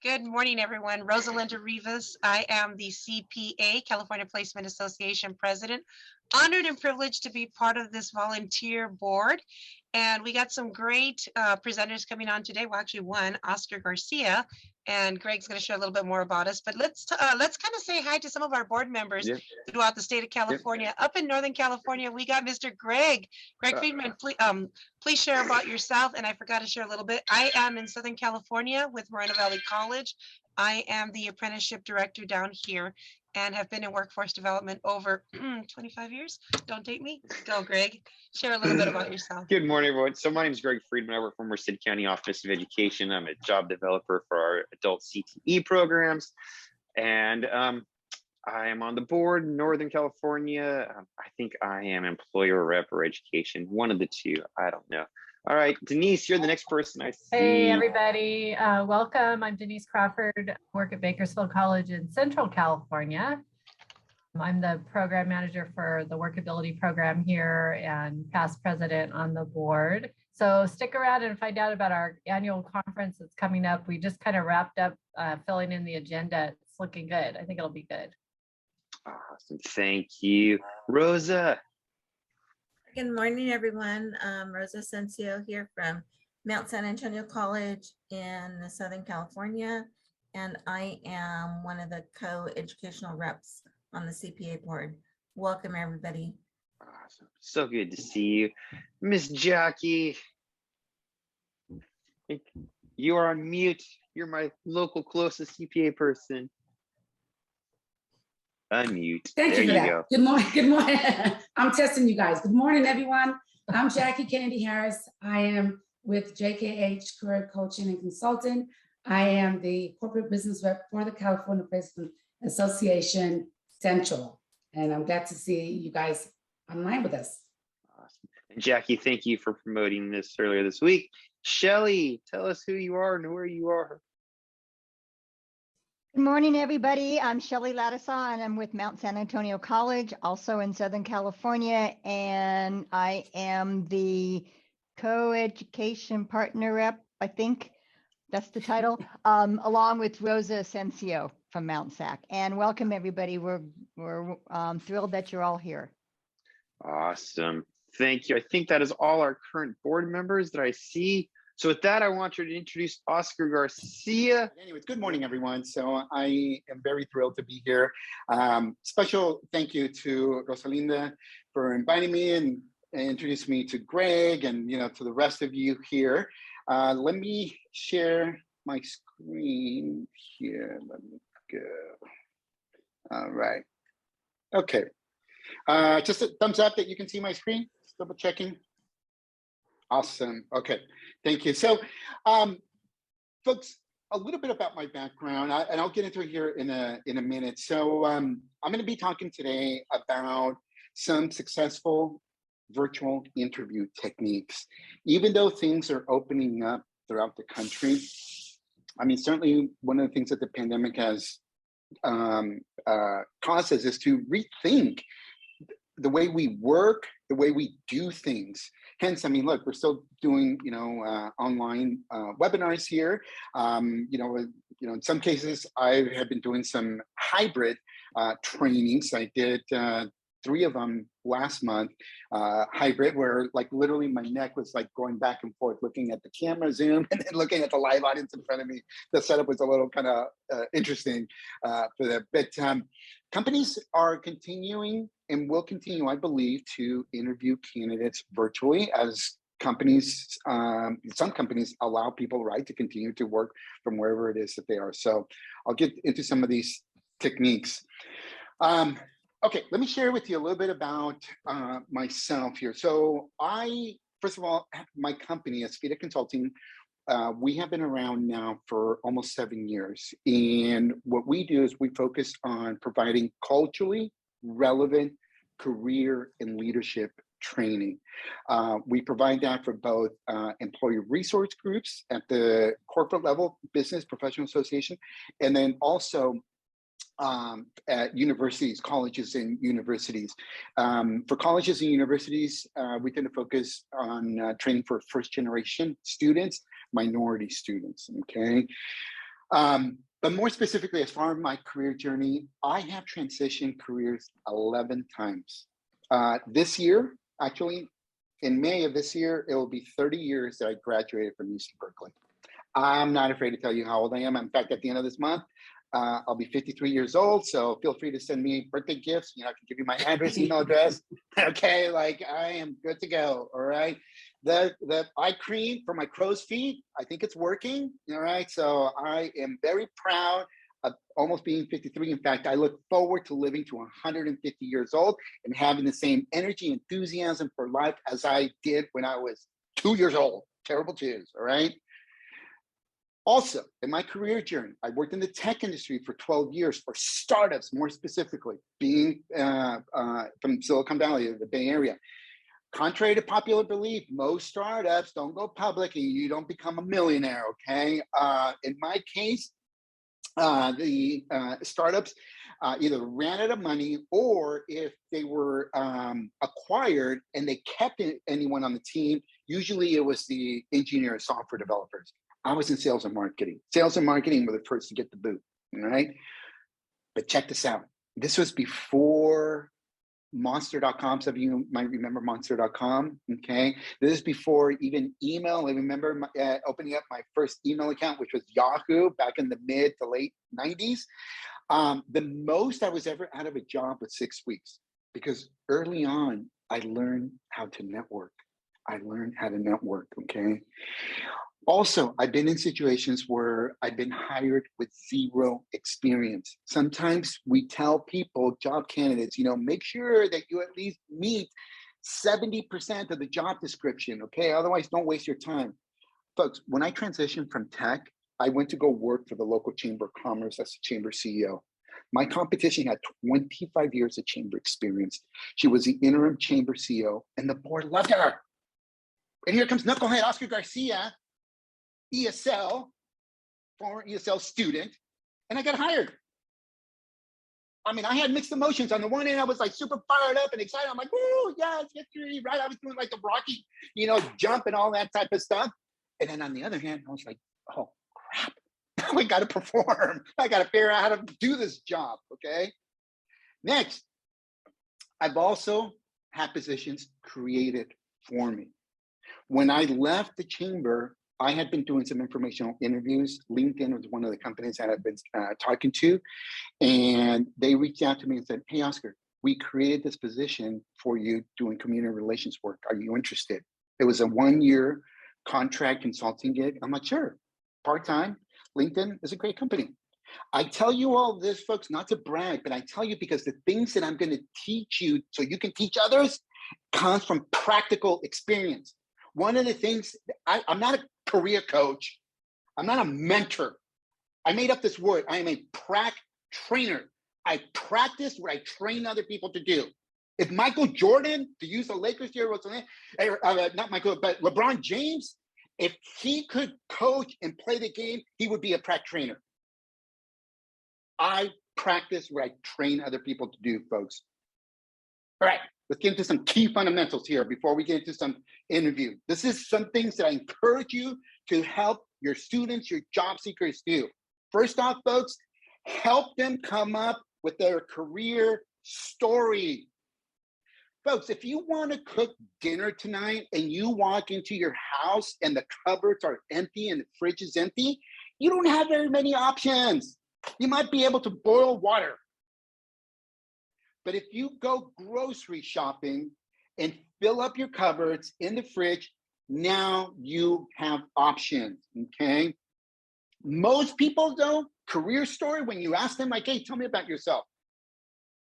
Good morning, everyone. Rosalinda Rivas. I am the CPA, California Placement Association President. Honored and privileged to be part of this volunteer board. And we got some great presenters coming on today. Well, actually one, Oscar Garcia, and Greg's going to share a little bit more about us. But let's kind of say hi to some of our board members throughout the state of California. Up in Northern California, we got Mr. Greg Friedman. Please share about yourself. And I forgot to share a little bit. I am in Southern California with Moreno Valley College. I am the apprenticeship director down here and have been in workforce development over 25 years. Don't date me. Go, Greg. Share a little bit about yourself. Good morning, everyone. So my name is Greg Friedman. I work for Merced County Office of Education. I'm a job developer for our adult CTE programs. And I am on the board in Northern California. I think I am employer rep or education, one of the two. I don't know. All right, Denise, you're the next person I see. Hey, everybody. Welcome. I'm Denise Crawford. I work at Bakersfield College in Central California. I'm the program manager for the workability program here and past president on the board. So stick around and find out about our annual conference that's coming up. We just kind of wrapped up filling in the agenda. It's looking good. I think it'll be good. Awesome. Thank you. Rosa. Good morning, everyone. Rosa Asensio here from Mount San Antonio College in Southern California, and I am one of the co-educational reps on the CPA board. Welcome, everybody. Awesome. So good to see you. Miss Jackie, you are on mute. You're my local closest CPA person. Unmute. Thank you for that. Go. Good morning. Good morning. I'm testing you guys. Good morning, everyone. I'm Jackie Kennedy Harris. I am with JKH Career Coaching and Consulting. I am the corporate business rep for the California Placement Association Central. And I'm glad to see you guys online with us. Awesome. And Jackie, thank you for promoting this earlier this week. Shelly, tell us who you are and where you are. Good morning, everybody. I'm Shelly Lattisaw, and I'm with Mount San Antonio College, also in Southern California, and I am the co-education partner rep, I think that's the title, along with Rosa Asensio from Mount Sac. And welcome, everybody. We're thrilled that you're all here. Awesome. Thank you. I think that is all our current board members that I see. So with that, I want you to introduce Oscar Garcia. Anyways, good morning, everyone. So I am very thrilled to be here. Special thank you to Rosalinda for inviting me and introducing me to Greg and to the rest of you here. Let me share my screen here. Let me go. All right. Okay. Just a thumbs up that you can see my screen. Just double checking. Awesome. Okay, thank you. So, folks, a little bit about my background, and I'll get into it here in a minute. So, I'm going to be talking today about some successful virtual interview techniques. Even though things are opening up throughout the country, I mean, certainly one of the things that the pandemic has caused us is to rethink the way we work, the way we do things. Hence, I mean, look, we're still doing, online webinars here. In some cases, I have been doing some hybrid trainings. I did 3 of them last month, hybrid, where like literally my neck was like going back and forth, looking at the camera zoom and then looking at the live audience in front of me. The setup was a little kind of interesting for that. But companies are continuing and will continue, I believe, to interview candidates virtually as companies, some companies allow people, right, to continue to work from wherever it is that they are. So I'll get into some of these techniques. Okay, let me share with you a little bit about myself here. So first of all, my company, Aspira Consulting, we have been around now for almost 7 years. And what we do is we focus on providing culturally relevant career and leadership training. We provide that for both employee resource groups at the corporate level, business, professional association, and then also at universities, colleges and universities. For colleges and universities, we tend to focus on training for first generation students, minority students, okay? But more specifically, as far as my career journey, I have transitioned careers 11 times. This year, actually, in May of this year, it will be 30 years that I graduated from UC Berkeley. I'm not afraid to tell you how old I am. In fact, at the end of this month, I'll be 53 years old. So feel free to send me birthday gifts. You know, I can give you my address, email address. Okay, like I am good to go. All right. The eye cream for my crow's feet, I think it's working. All right. So I am very proud of almost being 53. In fact, I look forward to living to 150 years old and having the same energy, enthusiasm for life as I did when I was 2 years old. Terrible twos. All right. Also, in my career journey, I worked in the tech industry for 12 years for startups, more specifically, being from Silicon Valley, the Bay Area. Contrary to popular belief, most startups don't go public and you don't become a millionaire, okay? In my case, the startups either ran out of money, or if they were acquired and they kept anyone on the team, usually it was the engineer or software developers. I was in sales and marketing. Sales and marketing were the first to get the boot, all right? But check this out. This was before Monster.com. Some of you might remember Monster.com, okay? This is before even email. I remember opening up my first email account, which was Yahoo back in the mid to late 90s. The most I was ever out of a job was 6 weeks, because early on, I learned how to network. Okay? Also, I've been in situations where I've been hired with zero experience. Sometimes we tell people, job candidates, you know, make sure that you at least meet 70% of the job description, okay? Otherwise, don't waste your time. Folks, when I transitioned from tech, I went to go work for the local Chamber of Commerce as the Chamber CEO. My competition had 25 years of Chamber experience. She was the interim Chamber CEO, and the board loved her. And here comes knucklehead Oscar Garcia, ESL, former ESL student, and I got hired. I mean, I had mixed emotions. On the one hand, I was like super fired up and excited. I'm like, woo, yes, victory, right? I was doing like the Rocky, you know, jump and all that type of stuff. And then on the other hand, I was like, oh, crap. Now I got to perform. I got to figure out how to do this job, okay? Next, I've also had positions created for me. When I left the chamber, I had been doing some informational interviews. LinkedIn was one of the companies that I've been talking to, and they reached out to me and said, hey, Oscar, we created this position for you doing community relations work. Are you interested? It was a 1-year contract consulting gig. I'm like, sure, part-time. LinkedIn is a great company. I tell you all this, folks, not to brag, but I tell you because the things that I'm going to teach you so you can teach others comes from practical experience. One of the things, I'm not a career coach. I'm not a mentor. I made up this word. I am a trainer. I practice what I train other people to do. If Michael Jordan, to use the Lakers here, not Michael, but LeBron James, if he could coach and play the game, he would be a trainer. I practice what I train other people to do, folks. All right, let's get into some key fundamentals here before we get into some interview. This is some things that I encourage you to help your students, your job seekers do. First off, folks, help them come up with their career story. Folks, if you want to cook dinner tonight and you walk into your house and the cupboards are empty and the fridge is empty, you don't have very many options. You might be able to boil water. But if you go grocery shopping and fill up your cupboards in the fridge, now you have options, okay? Most people though, career story, when you ask them like, hey, tell me about yourself,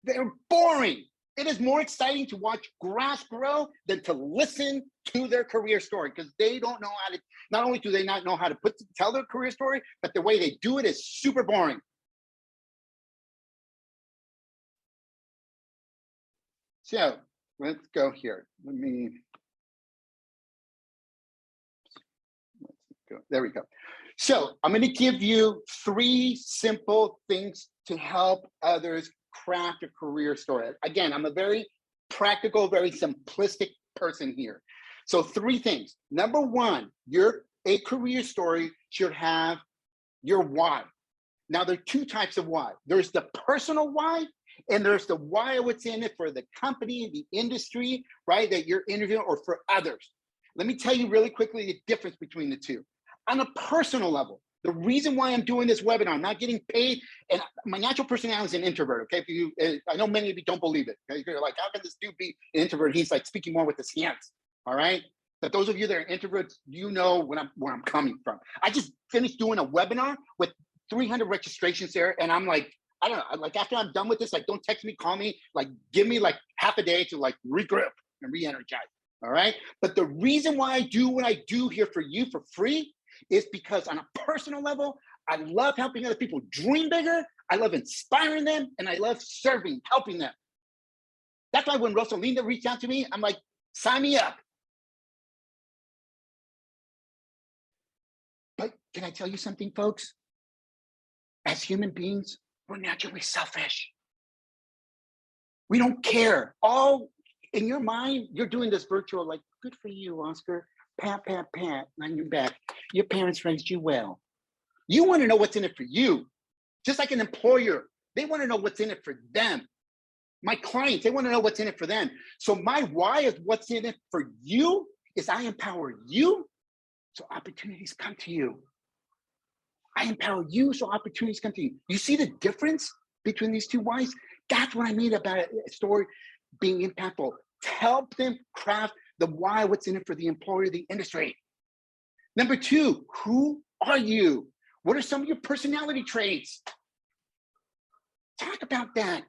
they're boring. It is more exciting to watch grass grow than to listen to their career story, because they don't know how to, not only do they not know how to tell their career story, but the way they do it is super boring. So let's go here. Let's go. There we go. So I'm going to give you 3 simple things to help others craft a career story. Again, I'm a very practical, very simplistic person here. So 3 things. Number 1, a career story should have your why. Now, there are two types of why. There's the personal why, and there's the why, what's in it for the company, the industry, right, that you're interviewing, or for others. Let me tell you really quickly the difference between the two. On a personal level, the reason why I'm doing this webinar, I'm not getting paid, and my natural personality is an introvert, okay? I know many of you don't believe it. Okay? You're like, how can this dude be an introvert? He's like speaking more with his hands, all right? But those of you that are introverts, you know where I'm coming from. I just finished doing a webinar with 300 registrations there, and I'm like, I don't know, like after I'm done with this, like don't text me, call me, like give me like half a day to like regroup and re-energize, all right? But the reason why I do what I do here for you for free is because on a personal level, I love helping other people dream bigger, I love inspiring them, and I love serving, helping them. That's why when Rosalinda reached out to me, I'm like, sign me up. But can I tell you something, folks? As human beings, we're naturally selfish. We don't care. All in your mind, you're doing this virtual, like, good for you, Oscar. Pat, pat, pat on your back. Your parents raised you well. You want to know what's in it for you. Just like an employer, they want to know what's in it for them. My clients, they want to know what's in it for them. So my why is what's in it for you is I empower you so opportunities come to you. I empower you so opportunities come to you. You see the difference between these two whys? That's what I mean about a story being impactful. To help them craft the why, what's in it for the employer, the industry. Number two, who are you? What are some of your personality traits? Talk about that.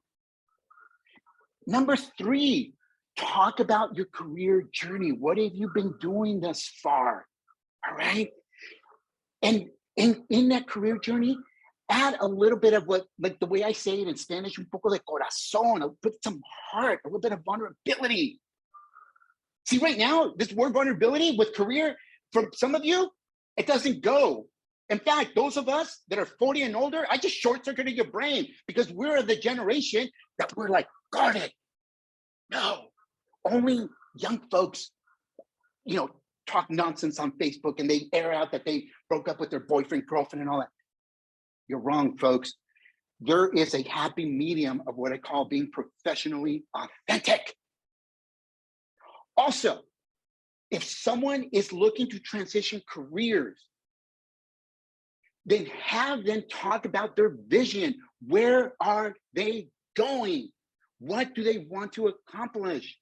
Number three, talk about your career journey. What have you been doing thus far? All right. And in that career journey, add a little bit of what, like the way I say it in Spanish, un poco de corazón, put some heart, a little bit of vulnerability. See, right now, this word vulnerability with career, from some of you, it doesn't go. In fact, those of us that are 40 and older, I just short-circuited your brain because we're the generation that we're like, guarded. No, only young folks, you know, talk nonsense on Facebook and they air out that they broke up with their boyfriend, girlfriend, and all that. You're wrong, folks. There is a happy medium of what I call being professionally authentic. Also, if someone is looking to transition careers, then have them talk about their vision. Where are they going? What do they want to accomplish?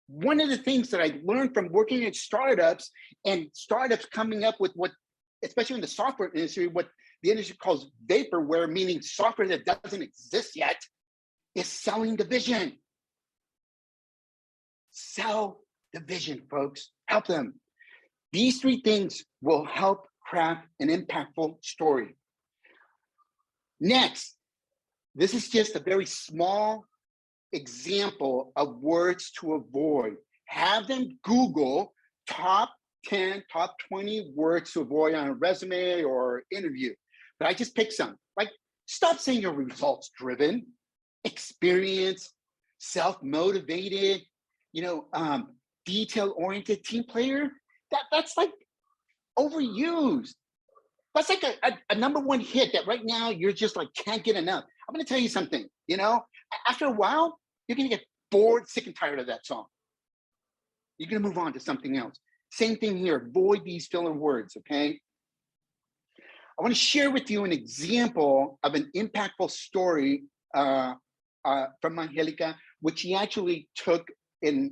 One of the things that I learned from working in startups and startups coming up with what, especially in the software industry, what the industry calls vaporware, meaning software that doesn't exist yet, is selling the vision. Sell the vision, folks. Help them. These three things will help craft an impactful story. Next, this is just a very small example of words to avoid. Have them Google top 10, top 20 words to avoid on a resume or interview. But I just picked some. Like, stop saying you're results driven, experience, self-motivated, detail-oriented team player. That's like overused. That's like a number one hit that right now you're just like can't get enough. I'm gonna tell you something, after a while, you're gonna get bored, sick and tired of that song. You're gonna move on to something else. Same thing here, avoid these filler words, okay? I wanna share with you an example of an impactful story from Angelica, which she actually took and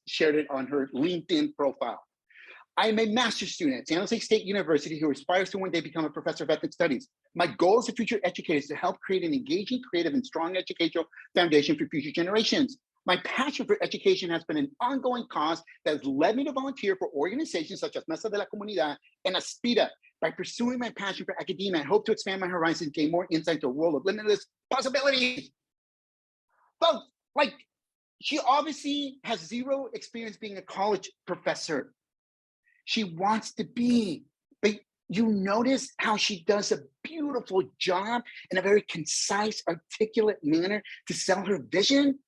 shared it on her LinkedIn profile. I am a master's student at San Jose State University who aspires to one day become a professor of ethnic studies. My goal as a future educator is to help create an engaging, creative, and strong educational foundation for future generations. My passion for education has been an ongoing cause that has led me to volunteer for organizations such as Mesa de la Comunidad and Aspira. By pursuing my passion for academia, I hope to expand my horizons and gain more insight to a world of limitless possibilities. But she obviously has zero experience being a college professor. She wants to be, but you notice how she does a beautiful job in a very concise, articulate manner to sell her vision.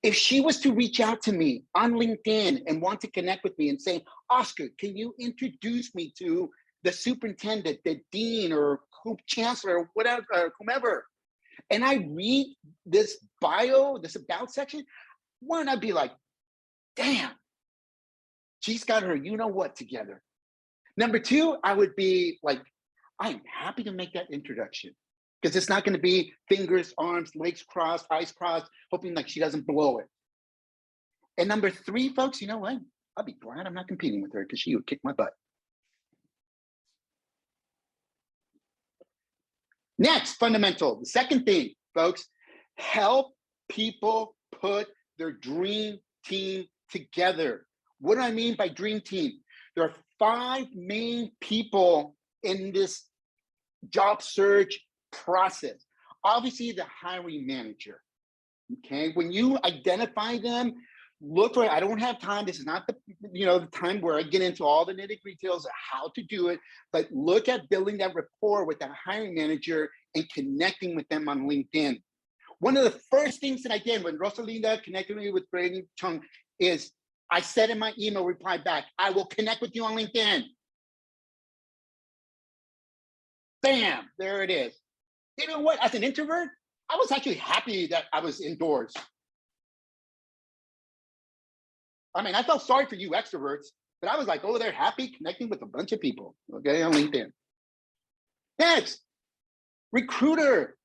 If she was to reach out to me on LinkedIn and want to connect with me and say, Oscar, can you introduce me to the superintendent, the dean, or chancellor, whatever, whomever. And I read this bio, this about section. One, I'd be like, damn, she's got her you know what together. Number two, I would be like, I'm happy to make that introduction because it's not going to be fingers, arms, legs crossed, eyes crossed, hoping like she doesn't blow it. And number three, folks, you know what? I'll be glad I'm not competing with her because she would kick my butt. Next, fundamental. The second thing, folks, help people put their dream team together. What do I mean by dream team? There are 5 main people in this job search process. Obviously, the hiring manager. Okay, when you identify them, look for, I don't have time. This is not the, the time where I get into all the nitty-gritty details of how to do it, but look at building that rapport with that hiring manager and connecting with them on LinkedIn. One of the first things that I did when Rosalinda connected me with Brady Chung is I said in my email reply back, I will connect with you on LinkedIn. Bam, there it is. You know what, as an introvert, I was actually happy that I was indoors. I mean, I felt sorry for you extroverts, but I was like over there happy connecting with a bunch of people, okay, on LinkedIn. Next, recruiter.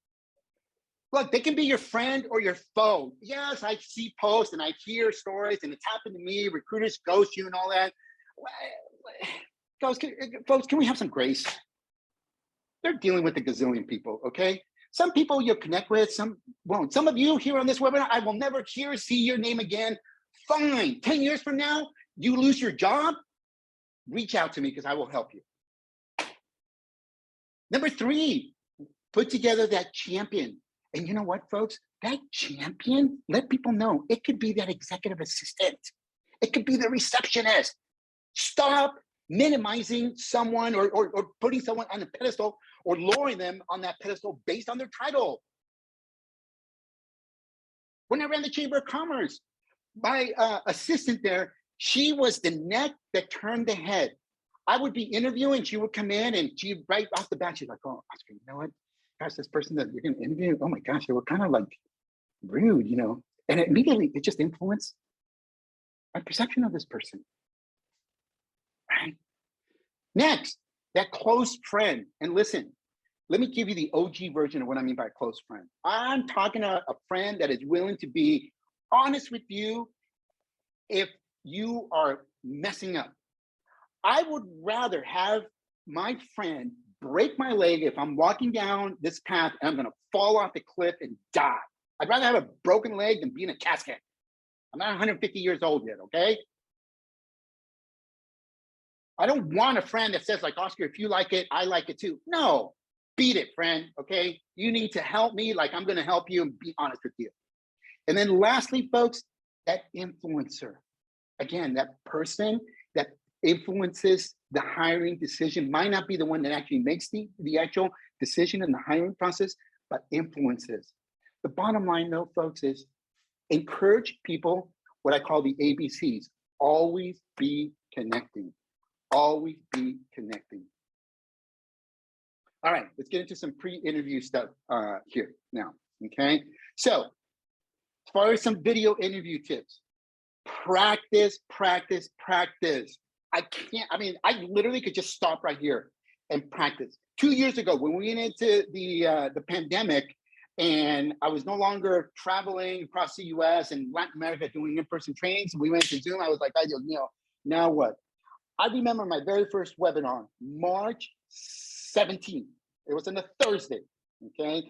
Look, they can be your friend or your foe. Yes, I see posts and I hear stories and it's happened to me, recruiters ghost you and all that. Folks, can we have some grace? They're dealing with a gazillion people, okay? Some people you'll connect with, some won't. Some of you here on this webinar, I will never hear or see your name again. Fine, 10 years from now, you lose your job, reach out to me because I will help you. Number 3, put together that champion. And you know what, folks? That champion, let people know. It could be that executive assistant. It could be the receptionist. Stop minimizing someone or putting someone on a pedestal or lowering them on that pedestal based on their title. When I ran the Chamber of Commerce, my assistant there, she was the neck that turned the head. I would be interviewing, she would come in and she right off the bat, she's like, oh, Oscar, you know what? Gosh, this person that you're gonna interview, oh my gosh, they were kind of like rude, And immediately it just influenced my perception of this person, right? Next, that close friend. And listen, let me give you the OG version of what I mean by a close friend. I'm talking about a friend that is willing to be honest with you if you are messing up. I would rather have my friend break my leg if I'm walking down this path and I'm gonna fall off the cliff and die. I'd rather have a broken leg than be in a casket. I'm not 150 years old yet, okay? I don't want a friend that says like, Oscar, if you like it, I like it too. No, beat it, friend, okay? You need to help me like I'm gonna help you and be honest with you. And then lastly, folks, that influencer. Again, that person that influences the hiring decision might not be the one that actually makes the actual decision in the hiring process, but influences. The bottom line though, folks, is encourage people, what I call the ABCs, always be connecting, always be connecting. All right, let's get into some pre-interview stuff here now, okay? So, as far as some video interview tips, practice, practice, practice. I literally could just stop right here and practice. 2 years ago, when we went into the pandemic and I was no longer traveling across the US and Latin America doing in-person trainings, we went to Zoom, I was like, now what? I remember my very first webinar, March 17th. It was on a Thursday, okay?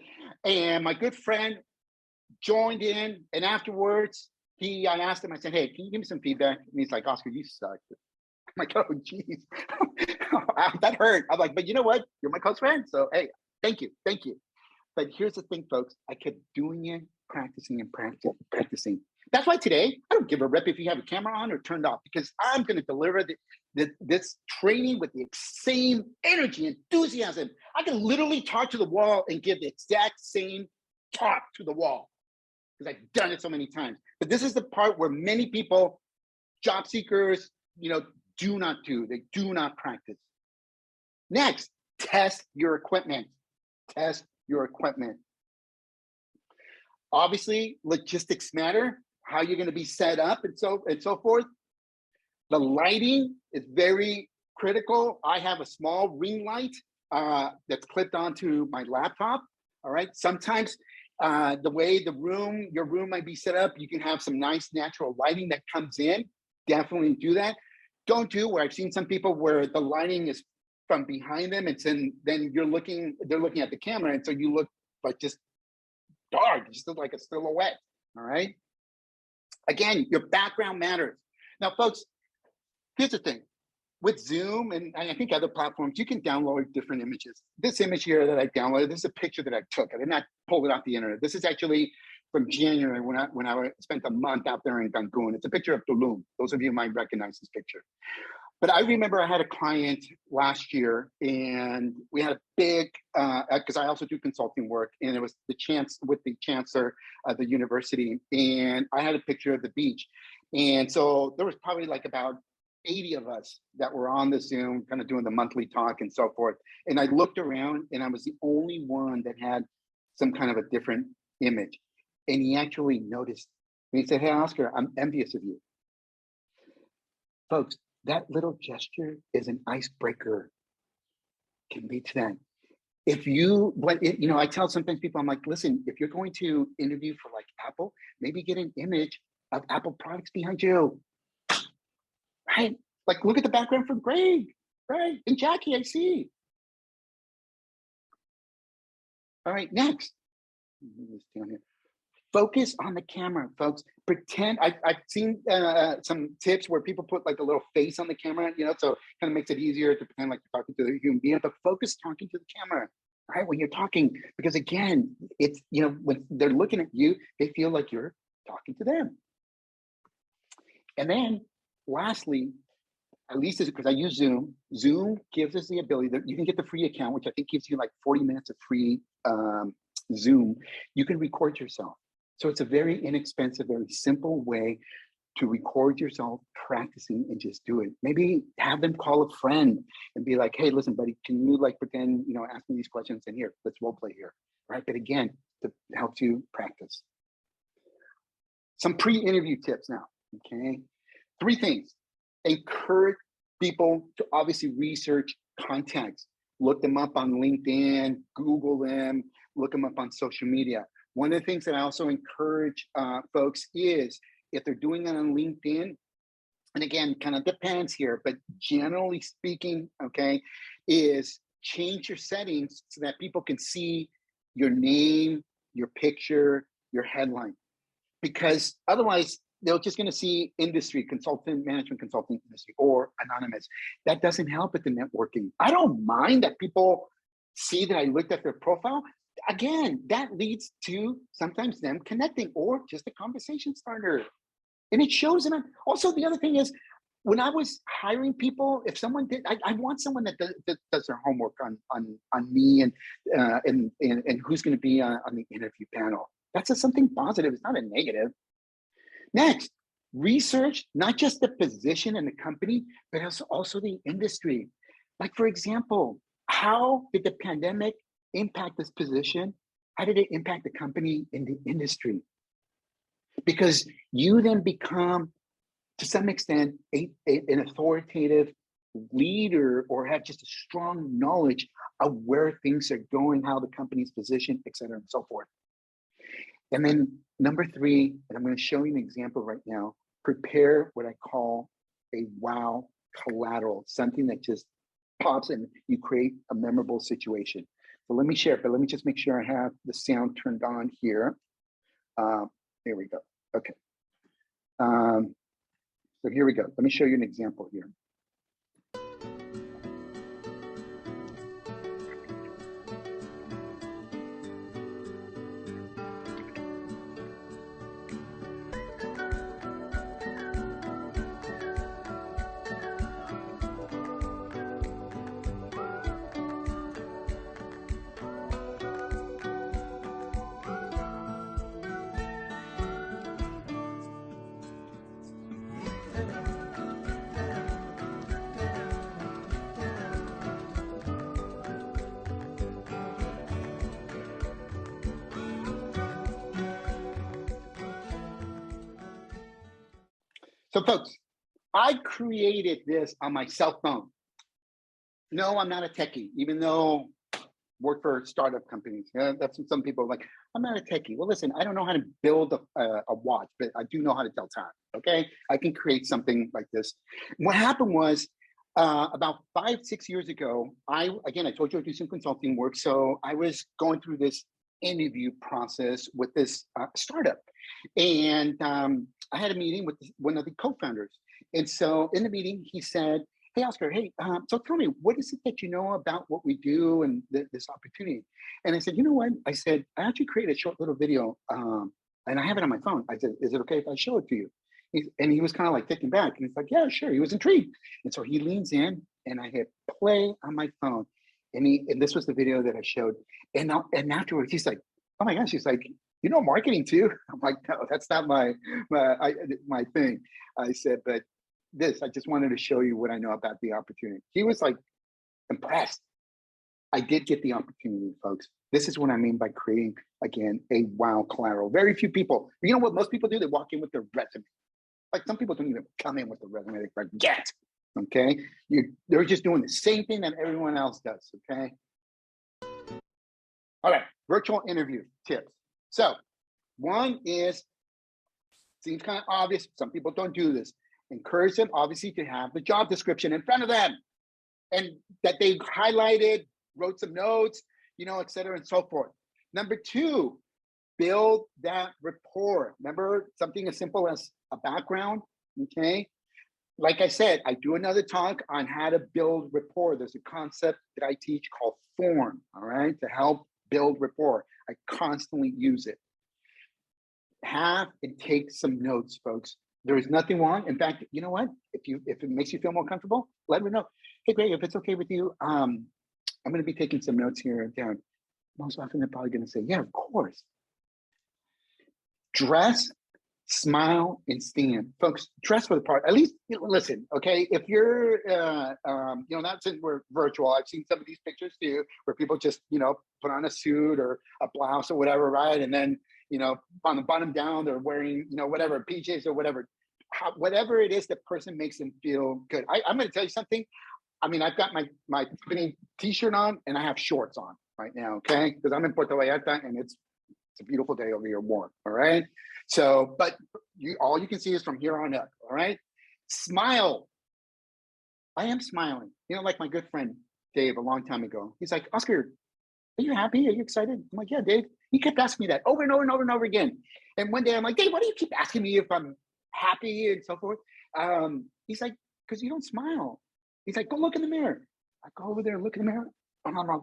And my good friend joined in, and afterwards, I asked him, I said, hey, can you give me some feedback? And he's like, Oscar, you suck. I'm like, oh, geez. That hurt. I'm like, but you know what? You're my close friend. So, hey, thank you. But here's the thing, folks. I kept doing it, practicing and practicing. That's why today, I don't give a rip if you have a camera on or turned off, because I'm going to deliver this training with the same energy, enthusiasm. I can literally talk to the wall and give the exact same talk to the wall, because I've done it so many times. But this is the part where many people, job seekers, do not do. They do not practice. Next, test your equipment. test your equipment. Obviously, logistics matter, how you're going to be set up and so forth. The lighting is very critical. I have a small ring light that's clipped onto my laptop. All right. Sometimes the way your room might be set up, you can have some nice natural lighting that comes in. Definitely do that. Don't do where I've seen some people where the lighting is from behind them, and then they're looking at the camera, and so you look like just dark, you just look like a silhouette. All right. Again, your background matters. Now, folks, here's the thing. With Zoom and I think other platforms, you can download different images. This image here that I downloaded, this is a picture that I took. I did not pull it off the internet. This is actually from January when I spent a month out there in Cancun. It's a picture of Tulum. Those of you might recognize this picture. But I remember I had a client last year, and we had a big, because I also do consulting work, and it was the chancellor of the university, and I had a picture of the beach. And so there was probably like about 80 of us that were on the Zoom, kind of doing the monthly talk and so forth. And I looked around, and I was the only one that had some kind of a different image. And he actually noticed, and he said, "Hey, Oscar, I'm envious of you." Folks, that little gesture is an icebreaker. Can be to that. If you, I tell sometimes people, I'm like, listen, if you're going to interview for like Apple, maybe get an image of Apple products behind you, right? Like, look at the background from Greg, right? And Jackie, I see. All right, next. Down here. Focus on the camera, folks. Pretend, I've seen some tips where people put like a little face on the camera, so it kind of makes it easier to pretend like you're talking to the human being, but focus talking to the camera, right? When you're talking, because again, it's, when they're looking at you, they feel like you're talking to them. And then lastly, at least because I use Zoom, Zoom gives us the ability that you can get the free account, which I think gives you like 40 minutes of free Zoom. You can record yourself. So it's a very inexpensive, very simple way to record yourself practicing and just do it. Maybe have them call a friend and be like, "Hey, listen, buddy, can you like pretend, ask me these questions, and here, let's role play here," right? But again, to help you practice. Some pre-interview tips now, okay? 3 things. Encourage people to obviously research contacts. Look them up on LinkedIn, Google them, look them up on social media. One of the things that I also encourage folks is, if they're doing it on LinkedIn, and again, kind of depends here, but generally speaking, okay, is change your settings so that people can see your name, your picture, your headline. Because otherwise, they're just going to see industry, consultant, management consulting industry, or anonymous. That doesn't help with the networking. I don't mind that people see that I looked at their profile. Again, that leads to sometimes them connecting or just a conversation starter. And it shows them. Also, the other thing is, when I was hiring people, if someone did, I want someone that does their homework on me and who's going to be on the interview panel. That's just something positive. It's not a negative. Next, research not just the position in the company, but also the industry. Like, for example, how did the pandemic impact this position? How did it impact the company in the industry? Because you then become, to some extent, an authoritative leader, or have just a strong knowledge of where things are going, how the company's positioned, et cetera, and so forth. And then number 3, and I'm going to show you an example right now, prepare what I call a wow collateral, something that just pops and you create a memorable situation. So let me share it, but let me just make sure I have the sound turned on here. There we go. Okay. So here we go. Let me show you an example here. So folks, I created this on my cell phone. No, I'm not a techie, even though I work for startup companies. That's what some people are like, I'm not a techie. Well, listen, I don't know how to build a watch, but I do know how to tell time, okay? I can create something like this. What happened was, about 5-6 years ago, I told you I do some consulting work. So I was going through this interview process with this startup. And I had a meeting with one of the co-founders. And so in the meeting, he said, hey, Oscar, hey, so tell me, what is it that you know about what we do and this opportunity? And I said, you know what? I said, I actually created a short little video and I have it on my phone. I said, is it okay if I show it to you? And he was kind of like taken back. And he's like, yeah, sure. He was intrigued. And so he leans in and I hit play on my phone. And this was the video that I showed. And afterwards, he's like, oh my gosh, he's like, you know, marketing too? I'm like, no, that's not my thing. I said, but I just wanted to show you what I know about the opportunity. He was like impressed. I did get the opportunity, folks. This is what I mean by creating, again, a wow collateral. Very few people, you know what most people do? They walk in with their resume. Like some people don't even come in with the resume, they forget, okay? They're just doing the same thing that everyone else does, okay? All right, virtual interview tips. So one is, seems kind of obvious, some people don't do this. Encourage them, obviously, to have the job description in front of them and that they highlighted, wrote some notes, you know, et cetera, and so forth. Number two, build that rapport. Remember something as simple as a background, okay? Like I said, I do another talk on how to build rapport. There's a concept that I teach called form, all right, to help build rapport. I constantly use it. Have and take some notes, folks. There is nothing wrong. In fact, you know what? If it makes you feel more comfortable, let me know. Hey, Greg, if it's okay with you, I'm going to be taking some notes here and down. Most often, they're probably going to say, yeah, of course. Dress, smile, and stand. Folks, dress for the part. At least, listen, okay? If you're, you know, not since we're virtual, I've seen some of these pictures too, where people just, you know, put on a suit or a blouse or whatever, right? And then, you know, on the bottom down, they're wearing, you know, whatever, PJs or whatever. Whatever it is, the person makes them feel good. I'm going to tell you something. I mean, I've got my company t-shirt on and I have shorts on right now, okay? Because I'm in Puerto Vallarta and it's a beautiful day over here, warm, all right? So, but all you can see is from here on up, all right? Smile. I am smiling. You know, like my good friend, Dave, a long time ago. He's like, Oscar, are you happy? Are you excited? I'm like, yeah, Dave. He kept asking me that over and over and over and over again. And one day I'm like, Dave, why do you keep asking me if I'm happy and so forth? He's like, because you don't smile. He's like, go look in the mirror. I go over there and look in the mirror. And I'm like,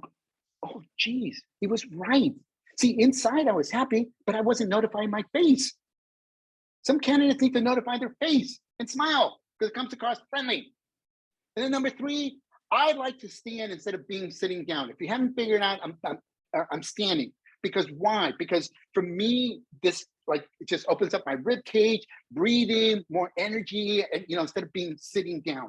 oh, geez, he was right. See, inside I was happy, but I wasn't notifying my face. Some candidates need to notify their face and smile because it comes across friendly. And then number three, I like to stand instead of sitting down. If you haven't figured out, I'm standing. Because why? Because for me, this like it just opens up my rib cage, breathing, more energy, and you know, instead of sitting down.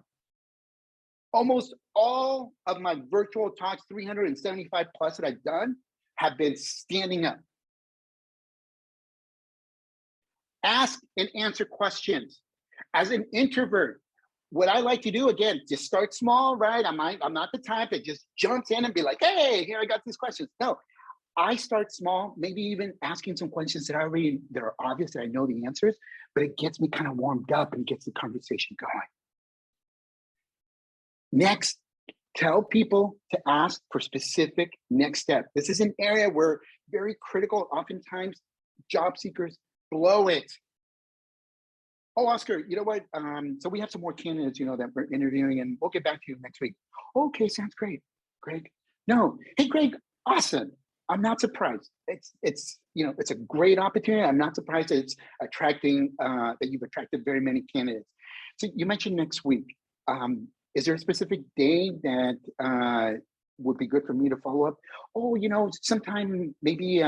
Almost all of my virtual talks, 375 plus that I've done, have been standing up. Ask and answer questions. As an introvert, what I like to do, again, just start small, right? I'm not the type that just jumps in and be like, hey, here, I got these questions. No, I start small, maybe even asking some questions that are obvious, that I know the answers, but it gets me kind of warmed up and gets the conversation going. Next, tell people to ask for specific next steps. This is an area where very critical, oftentimes job seekers blow it. Oh, Oscar, you know what? So we have some more candidates, you know, that we're interviewing and we'll get back to you next week. Okay, sounds great, Greg. No, hey, Greg, awesome. I'm not surprised. It's you know, it's a great opportunity. I'm not surprised that it's attracting, that you've attracted very many candidates. So you mentioned next week. Is there a specific day that would be good for me to follow up? Oh, you know, sometime maybe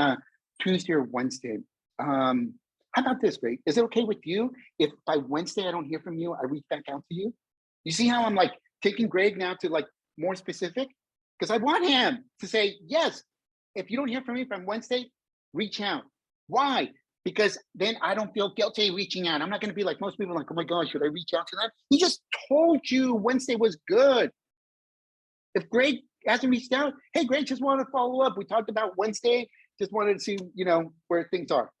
Tuesday or Wednesday. How about this, Greg? Is it okay with you if by Wednesday I don't hear from you, I reach back out to you? You see how I'm like taking Greg now to like more specific? Because I want him to say, yes, if you don't hear from me from Wednesday, reach out. Why? because then I don't feel guilty reaching out. I'm not going to be like most people, like, oh my gosh, should I reach out to them? He just told you Wednesday was good. If Greg hasn't reached out, hey, Greg, just wanted to follow up. We talked about Wednesday. Just wanted to see, where things are.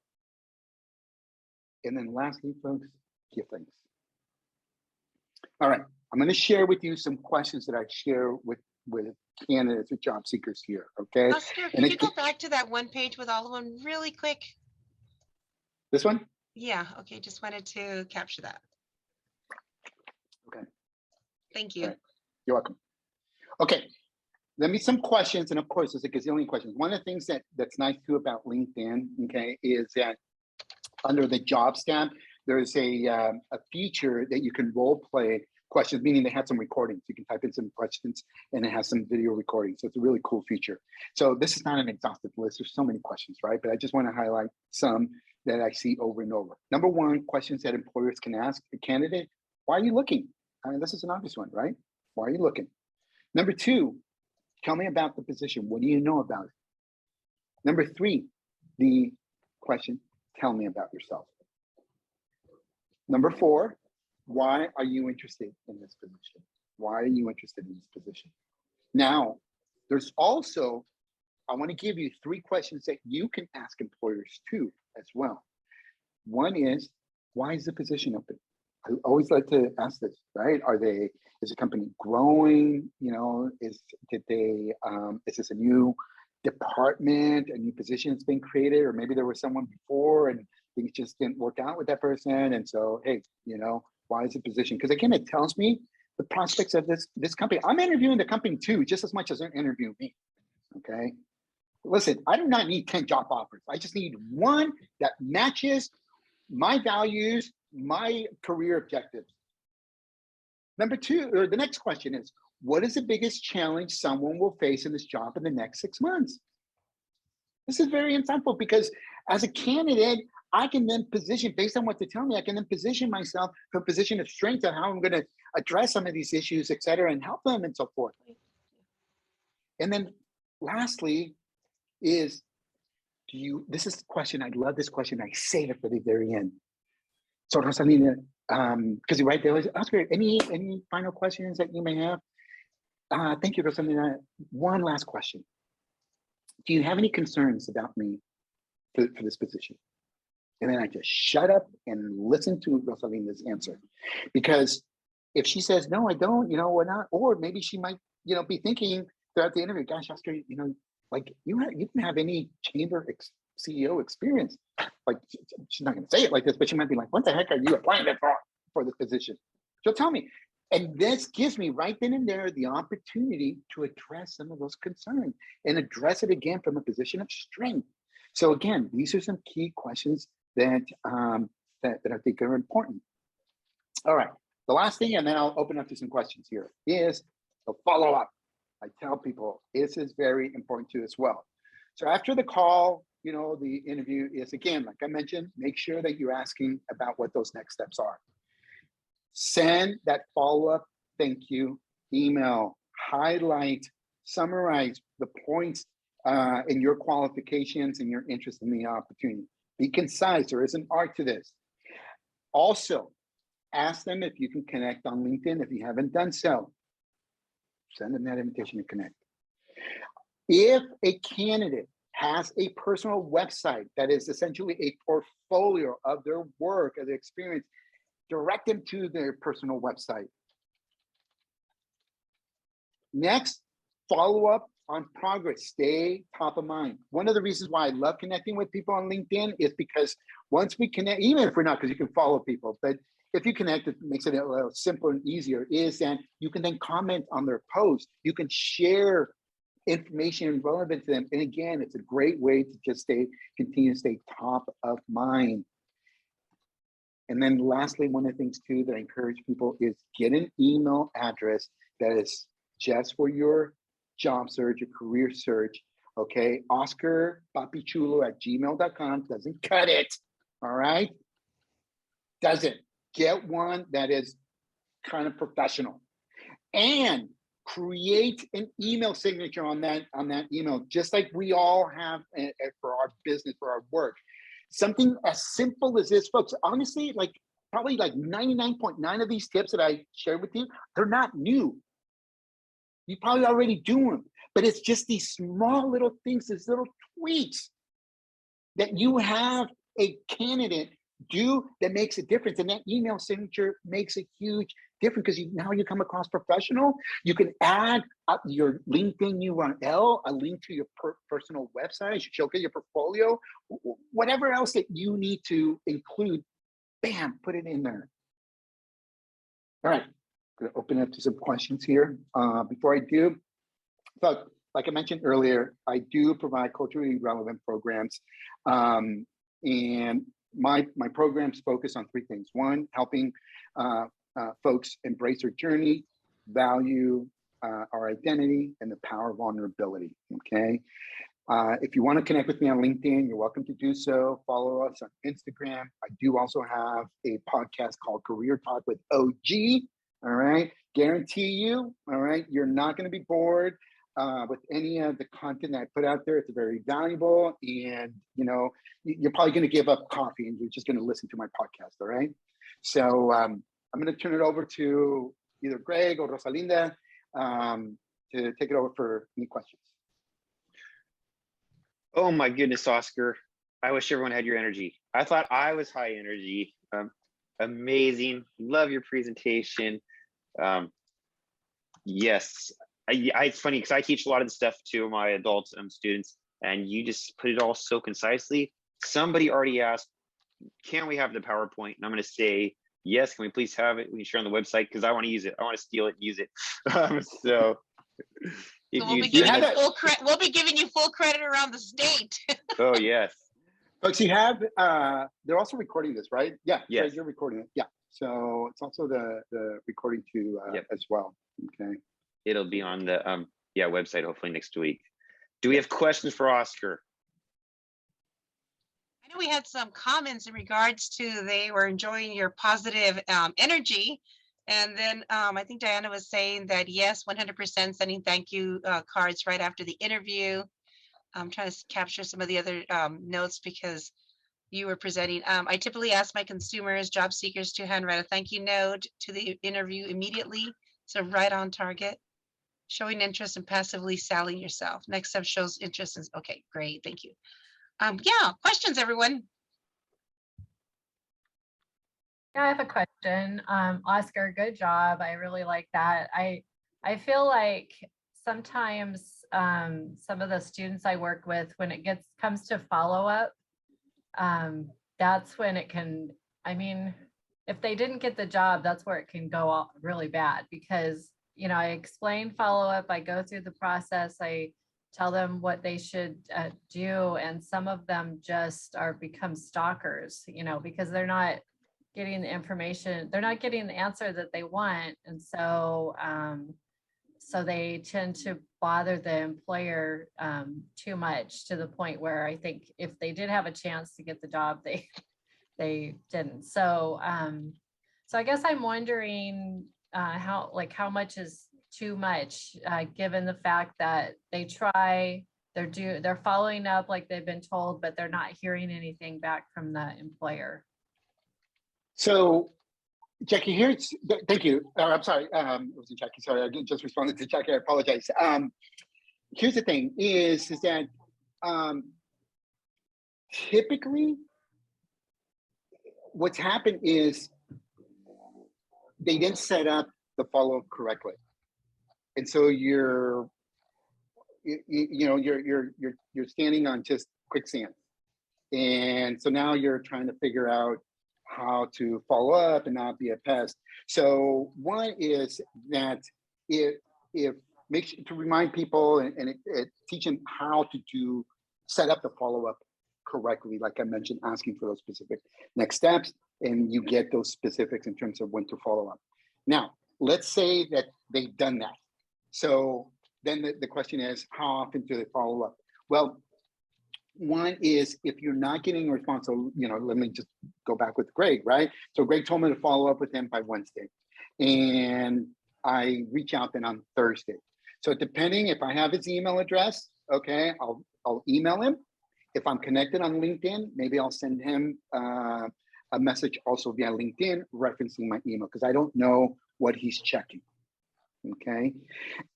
And then lastly, folks, give thanks. All right, I'm going to share with you some questions that I share with candidates or job seekers here, okay? Oscar, can you go back to that one page with all of them really quick? This one? Yeah, okay, just wanted to capture that. Okay. Thank you. Right. You're welcome. Okay, let me some questions, and of course, there's a gazillion questions. One of the things that's nice too about LinkedIn, okay, is that under the Jobs tab, there's a feature that you can role play questions, meaning they have some recordings. You can type in some questions and it has some video recording. So it's a really cool feature. So this is not an exhaustive list. There's so many questions, right? But I just want to highlight some that I see over and over. Number one, questions that employers can ask a candidate: why are you looking? I mean, this is an obvious one, right? Why are you looking? Number two, tell me about the position. What do you know about it? Number three, the question, tell me about yourself. Number four, why are you interested in this position? Why are you interested in this position? Now, there's also, I want to give you 3 questions that you can ask employers too as well. One is, why is the position open? I always like to ask this, right? Is the company growing? Is this a new department, a new position that's been created, or maybe there was someone before and things just didn't work out with that person. And so, hey, why is the position? Because again, it tells me the prospects of this company. I'm interviewing the company too, just as much as they're interviewing me, okay? Listen, I do not need 10 job offers. I just need one that matches my values, my career objectives. Number two, or the next question is, what is the biggest challenge someone will face in this job in the next 6 months? This is very insightful because as a candidate, I can then position, based on what they tell me, I can then position myself for a position of strength on how I'm going to address some of these issues, et cetera, and help them and so forth. And then lastly is, this is the question, I love this question, I save it for the very end. So Rosalina, because you're right there, Oscar, any final questions that you may have? Thank you, Rosalina. One last question. Do you have any concerns about me for this position? And then I just shut up and listen to Rosalina's answer. Because if she says, no, I don't, or not, or maybe she might, be thinking throughout the interview, gosh, Oscar, like you didn't have any chamber CEO experience. Like, she's not going to say it like this, but she might be like, what the heck are you applying for this position? She'll tell me. And this gives me right then and there the opportunity to address some of those concerns and address it again from a position of strength. So again, these are some key questions that I think are important. All right, the last thing, and then I'll open up to some questions here, is the follow-up. I tell people this is very important too as well. So after the call, the interview is, again, like I mentioned, make sure that you're asking about what those next steps are. Send that follow-up thank you email, highlight, summarize the points in your qualifications and your interest in the opportunity. Be concise, there is an art to this. Also, ask them if you can connect on LinkedIn. If you haven't done so, send them that invitation to connect. If a candidate has a personal website that is essentially a portfolio of their work, of their experience, direct them to their personal website. Next, follow up on progress, stay top of mind. One of the reasons why I love connecting with people on LinkedIn is because once we connect, even if we're not, because you can follow people, but if you connect, it makes it a little simpler and easier, is that you can then comment on their posts. You can share information relevant to them. And again, it's a great way to just continue to stay top of mind. And then lastly, one of the things too that I encourage people is get an email address that is just for your job search, your career search, okay? OscarPapichulo@gmail.com doesn't cut it, all right? Doesn't. Get one that is kind of professional. And create an email signature on that email, just like we all have for our business, for our work. something as simple as this, folks. Honestly, like probably like 99.9 of these tips that I shared with you, they're not new. You probably already do them, but it's just these small little things, these little tweaks that you have a candidate do that makes a difference. And that email signature makes a huge difference because now you come across professional. You can add your LinkedIn URL, a link to your personal website, showcase your portfolio, whatever else that you need to include, bam, put it in there. All right, I'm gonna open up to some questions here. Before I do, so like I mentioned earlier, I do provide culturally relevant programs. And my programs focus on three things. One, helping folks embrace their journey, value our identity, and the power of vulnerability, okay? If you want to connect with me on LinkedIn, you're welcome to do so. Follow us on Instagram. I do also have a podcast called Career Talk with OG, all right? Guarantee you, all right, you're not going to be bored with any of the content that I put out there. It's very valuable, and you know, you're probably going to give up coffee and you're just going to listen to my podcast, all right? So I'm going to turn it over to either Greg or Rosalinda to take it over for any questions. Oh my goodness, Oscar. I wish everyone had your energy. I thought I was high energy. Amazing. Love your presentation. Yes. It's funny because I teach a lot of the stuff to my adult students, and you just put it all so concisely. Somebody already asked, can we have the PowerPoint? And I'm going to say, yes, can we please have it? We can share on the website because I want to use it. I want to steal it and use it. So we'll be giving you full credit around the state. Oh, yes. Folks, you have, they're also recording this, right? Yeah, yes. So you're recording it. Yeah. So it's also the recording too yep. as well. Okay. It'll be on the website hopefully next week. Do we have questions for Oscar? I know we had some comments in regards to they were enjoying your positive energy. And then I think Diana was saying that, yes, 100% sending thank you cards right after the interview. I'm trying to capture some of the other notes because you were presenting. I typically ask my consumers, job seekers to handwrite a thank you note to the interview immediately. So right on target. Showing interest and passively selling yourself. Next step shows interest. Okay, great. Thank you. Yeah, questions, everyone. Yeah, I have a question. Oscar, good job. I really like that. I feel like sometimes some of the students I work with, when it comes to follow-up, that's when it can, I mean, if they didn't get the job, that's where it can go really bad because, you know, I explain follow-up, I go through the process, I tell them what they should do, and some of them just become stalkers, you know, because they're not getting the information, they're not getting the answer that they want, and so so they tend to bother the employer too much to the point where I think if they did have a chance to get the job, they didn't. So so I guess I'm wondering how much is too much given the fact that they try, they're following up like they've been told, but they're not hearing anything back from the employer. So Jackie, thank you. I'm sorry, it wasn't Jackie, sorry, I just responded to Jackie, I apologize. Here's the thing is that typically what's happened is they didn't set up the follow-up correctly. And so you're standing on just quicksand. And so now you're trying to figure out how to follow up and not be a pest. So one is that if make sure to remind people and teach them how to set up the follow-up correctly, like I mentioned, asking for those specific next steps, and you get those specifics in terms of when to follow up. Now, let's say that they've done that. So then the question is, how often do they follow up? Well, one is if you're not getting a response, so, you know, let me just go back with Greg, right? So Greg told me to follow up with him by Wednesday, and I reach out then on Thursday. So depending if I have his email address, okay, I'll email him. if I'm connected on LinkedIn, maybe I'll send him a message also via LinkedIn referencing my email, because I don't know what he's checking. Okay.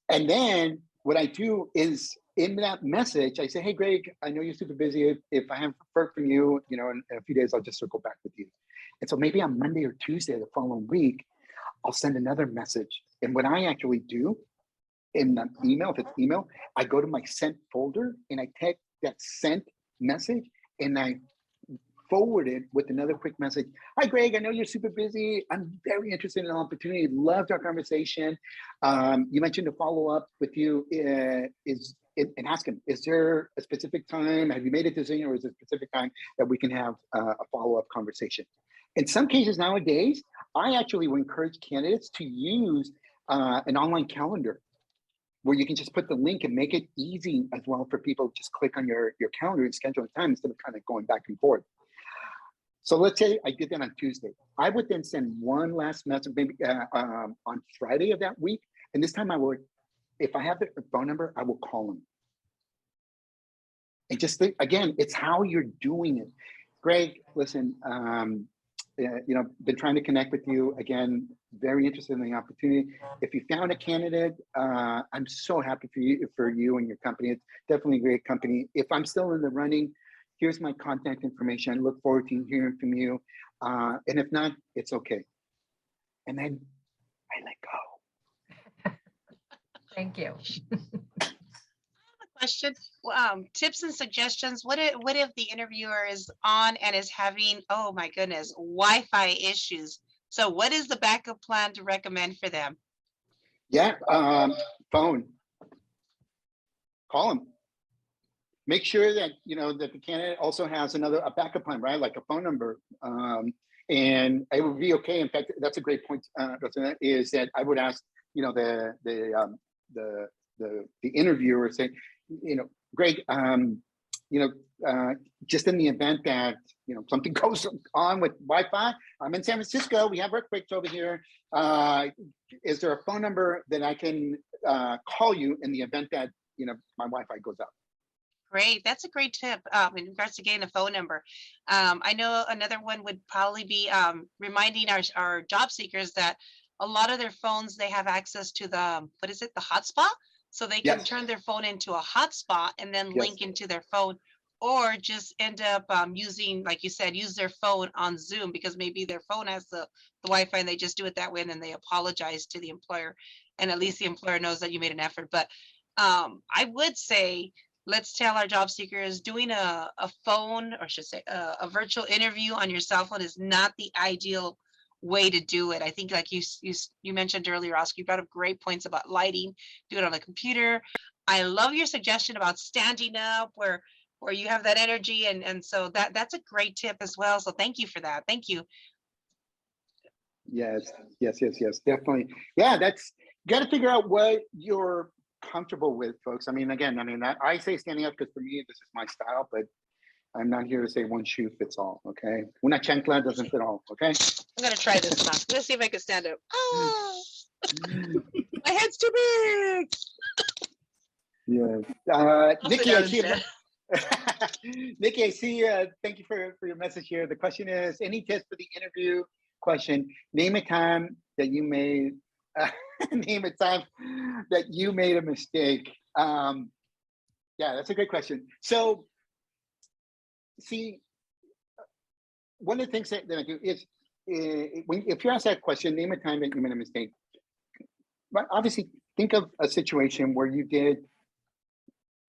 And then what I do is in that message, I say, hey, Greg, I know you're super busy. If I haven't heard from you, you know, in a few days, I'll just circle back with you. And so maybe on Monday or Tuesday the following week, I'll send another message. And what I actually do in the email, if it's email, I go to my sent folder and I take that sent message and I forward it with another quick message. Hi, Greg, I know you're super busy. I'm very interested in the opportunity. Loved our conversation. You mentioned to follow up with you and ask him, is there a specific time? Have you made a decision, or is there a specific time that we can have a follow-up conversation? In some cases nowadays, I actually would encourage candidates to use an online calendar where you can just put the link and make it easy as well for people to just click on your calendar and schedule a time instead of kind of going back and forth. So let's say I did that on Tuesday. I would then send one last message maybe on Friday of that week. And this time I would, if I have the phone number, I will call him. And just think, again, it's how you're doing it. Greg, listen, you know, been trying to connect with you. Again, very interested in the opportunity. If you found a candidate, I'm so happy for you and your company. It's definitely a great company. If I'm still in the running, here's my contact information. I look forward to hearing from you. And if not, it's okay. And then I let go. Thank you. Question, tips and suggestions. What if the interviewer is on and is having, oh my goodness, Wi-Fi issues? So what is the backup plan to recommend for them? Yeah, phone. Call them. Make sure that, you know, that the candidate also has a backup plan, right? Like a phone number. And it would be okay. In fact, that's a great point. Is that I would ask, you know, the interviewer, say, you know, Greg, you know, just in the event that, you know, something goes on with Wi-Fi, I'm in San Francisco, we have earthquakes over here. Is there a phone number that I can call you in the event that, you know, my Wi-Fi goes out? Great, that's a great tip in regards to getting a phone number. I know another one would probably be reminding our job seekers that a lot of their phones, they have access to the, what is it, the hotspot? So they can turn their phone into a hotspot and then link into their phone, or just end up using, like you said, use their phone on Zoom, because maybe their phone has the Wi-Fi and they just do it that way, and then they apologize to the employer, and at least the employer knows that you made an effort. But I would say, let's tell our job seekers, doing a phone, or I should say a virtual interview on your cell phone is not the ideal way to do it. I think, like you mentioned earlier, Oscar, you brought up great points about lighting, do it on a computer. I love your suggestion about standing up where you have that energy, and so that's a great tip as well. So thank you for that. Thank you. Yes, definitely. Yeah, that's, you got to figure out what you're comfortable with, folks. I mean, again, I say standing up because for me, this is my style, but I'm not here to say one shoe fits all, okay? Una chancla doesn't fit all, okay? I'm gonna try this now. Let's see if I can stand up. Oh, my head's too big. Yeah. Nikki, I see Nikki, I see, thank you for your message here. The question is, any tips for the interview question? Name a time that you made, name a time that you made a mistake. Yeah, that's a good question. So, see, one of the things that I do is, if you're asked that question, name a time that you made a mistake. But obviously, think of a situation where you did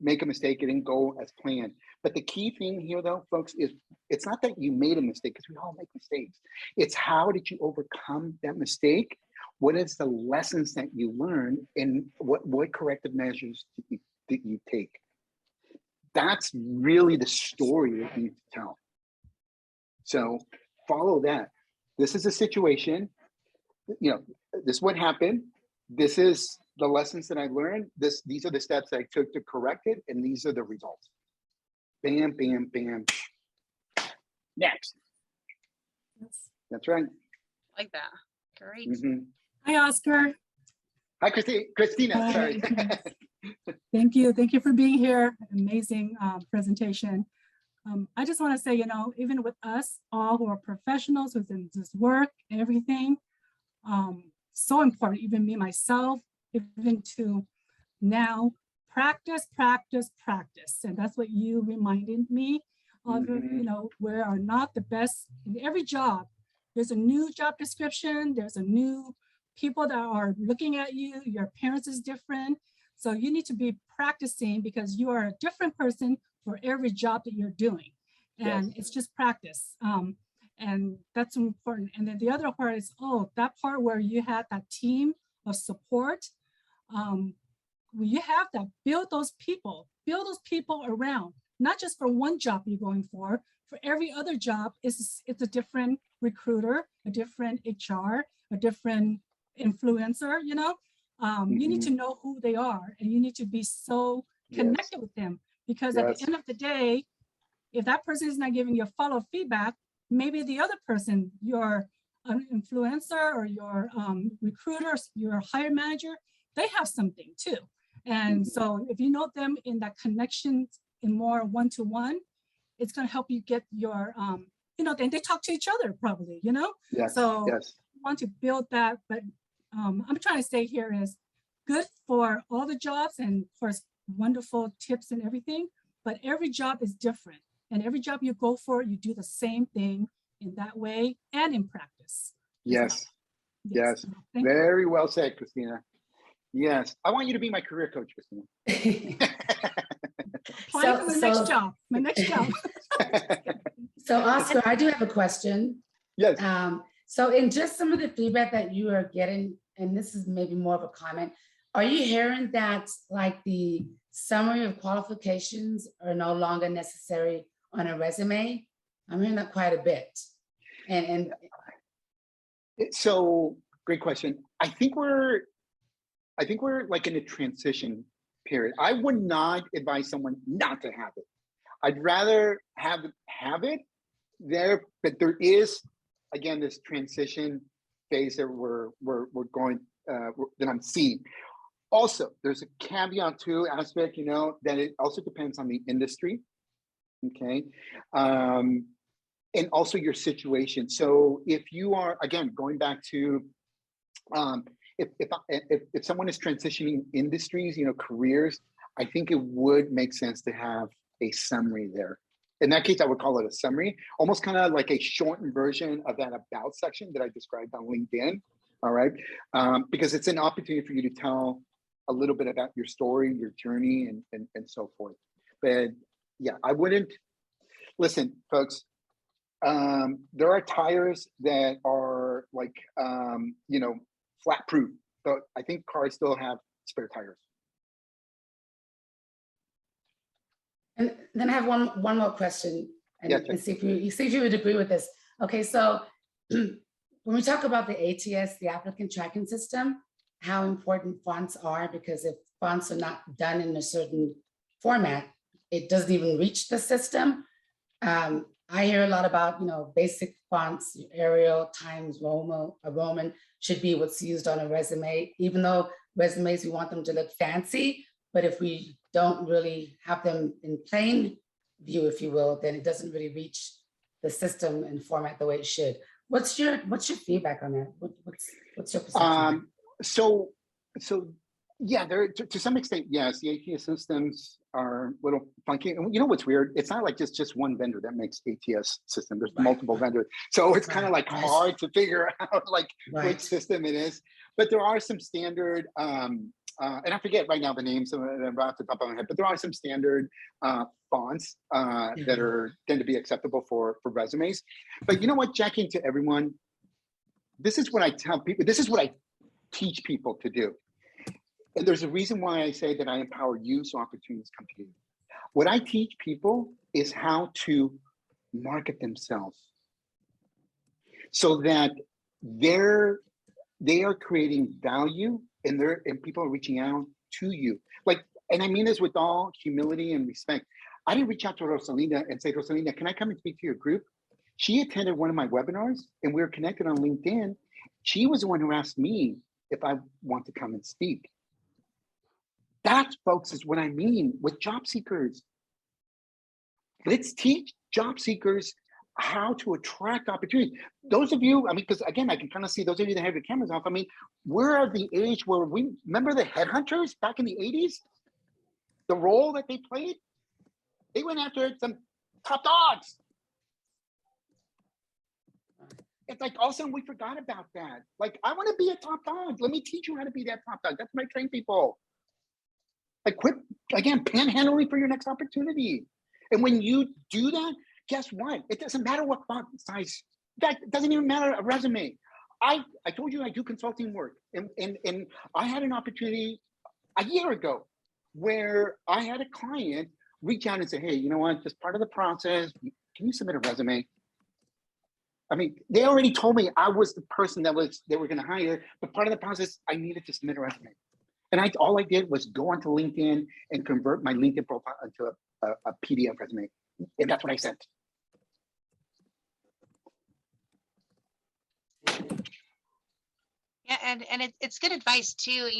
make a mistake, it didn't go as planned. But the key thing here, though, folks, is it's not that you made a mistake, because we all make mistakes. It's how did you overcome that mistake? What is the lessons that you learned, and what corrective measures did you take? That's really the story that you need to tell. So follow that. This is a situation, you know, this is what happened. This is the lessons that I learned. These are the steps that I took to correct it, and these are the results. Bam, bam, bam. Next. That's right. Like that. Great. Mm-hmm. Hi, Oscar. Hi, Christina. Hi. Sorry. Thank you. Thank you for being here. Amazing presentation. I just want to say, even with us all who are professionals within this work, everything, so important, even me, myself, even to now practice, practice, practice. And that's what you reminded me of, we are not the best in every job. There's a new job description. There's a new people that are looking at you. Your appearance is different. So you need to be practicing because you are a different person for every job that you're doing. And it's just practice. And that's important. And then the other part is, that part where you had that team of support, you have that, build those people around, not just for one job you're going for every other job, it's a different recruiter, a different HR, a different influencer, you need to know who they are and you need to be so connected with them because at the end of the day, if that person is not giving you a follow feedback, maybe the other person, your influencer or your recruiter, your hire manager, they have something too. And so if you know them in that connection in more one-to-one, it's going to help you get your, then they talk to each other probably, So you want to build that, but I'm trying to say here is good for all the jobs and of course, wonderful tips and everything, but every job is different. And every job you go for, you do the same thing in that way and in practice. Yes. Very well said, Christina. Yes. I want you to be my career coach, Christina. Apply for the next job, my next job. So Oscar, I do have a question. Yes. So in just some of the feedback that you are getting, and this is maybe more of a comment, are you hearing that like the summary of qualifications are no longer necessary on a resume? I'm hearing that quite a bit. And so great question. I think we're like in a transition period. I would not advise someone not to have it. I'd rather have it there, but there is, again, this transition phase that we're going, that I'm seeing. Also, there's a caveat to aspect, that it also depends on the industry, okay? And also your situation. So if you are, again, going back to, if someone is transitioning industries, careers, I think it would make sense to have a summary there. In that case, I would call it a summary, almost kind of like a shortened version of that about section that I described on LinkedIn, all right? Because it's an opportunity for you to tell a little bit about your story, your journey, and so forth. But yeah, I wouldn't, listen, folks, there are tires that are like, flat proof, but I think cars still have spare tires. And then I have one more question, and see if you would agree with this. Okay, so when we talk about the ATS, the applicant tracking system, how important fonts are, because if fonts are not done in a certain format, it doesn't even reach the system. I hear a lot about, basic fonts, Arial, Times Roman should be what's used on a resume, even though resumes, we want them to look fancy, but if we don't really have them in plain view, if you will, then it doesn't really reach the system and format the way it should. What's your feedback on that? What's your perception? So yeah, there to some extent, yes, the ATS systems are a little funky. And you know what's weird? It's not like just one vendor that makes ATS system. There's multiple vendors. So it's kind of like hard to figure out like which system it is. But there are some standard, and I forget right now the names off the top of my head, but there are some standard fonts that tend to be acceptable for resumes. But you know what, Jackie, to everyone, this is what I tell people, this is what I teach people to do. And there's a reason why I say that I empower you so opportunities come to you. What I teach people is how to market themselves so that they are creating value and people are reaching out to you. Like, and I mean this with all humility and respect. I didn't reach out to Rosalinda and say, Rosalinda, can I come and speak to your group? She attended one of my webinars and we were connected on LinkedIn. She was the one who asked me if I want to come and speak. That, folks, is what I mean with job seekers. Let's teach job seekers how to attract opportunities. Those of you, I mean, because again, I can kind of see those of you that have your cameras off. I mean, we're at the age where we remember the headhunters back in the 80s, the role that they played. They went after some top dogs. It's like all of a sudden we forgot about that. Like, I want to be a top dog. Let me teach you how to be that top dog. That's what I train people. Like, quit, again, panhandling for your next opportunity. And when you do that, guess what? It doesn't matter what font size. In fact, it doesn't even matter a resume. I told you I do consulting work. And I had an opportunity a year ago where I had a client reach out and say, hey, you know what? Just part of the process, can you submit a resume? I mean, they already told me I was the person that they were going to hire, but part of the process, I needed to submit a resume. And all I did was go onto LinkedIn and convert my LinkedIn profile into a PDF resume. And that's what I sent. Yeah, and it's good advice too,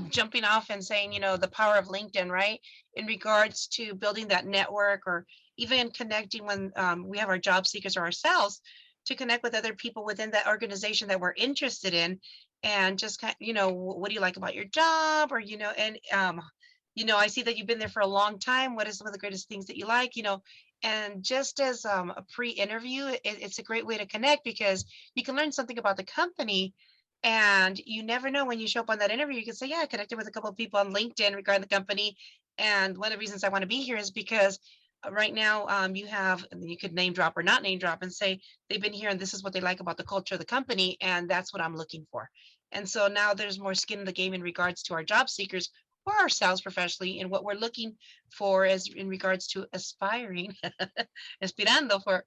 jumping off and saying, the power of LinkedIn, right? In regards to building that network, or even connecting when we have our job seekers or ourselves to connect with other people within that organization that we're interested in. And just kind of, what do you like about your job? Or, I see that you've been there for a long time. What is some of the greatest things that you like, and just as a pre-interview, it's a great way to connect because you can learn something about the company. And you never know when you show up on that interview, you can say, yeah, I connected with a couple of people on LinkedIn regarding the company. And one of the reasons I want to be here is because right now you could name drop or not name drop and say, they've been here and this is what they like about the culture of the company. And that's what I'm looking for. And so now there's more skin in the game in regards to our job seekers or ourselves professionally and what we're looking for as in regards to aspirando for,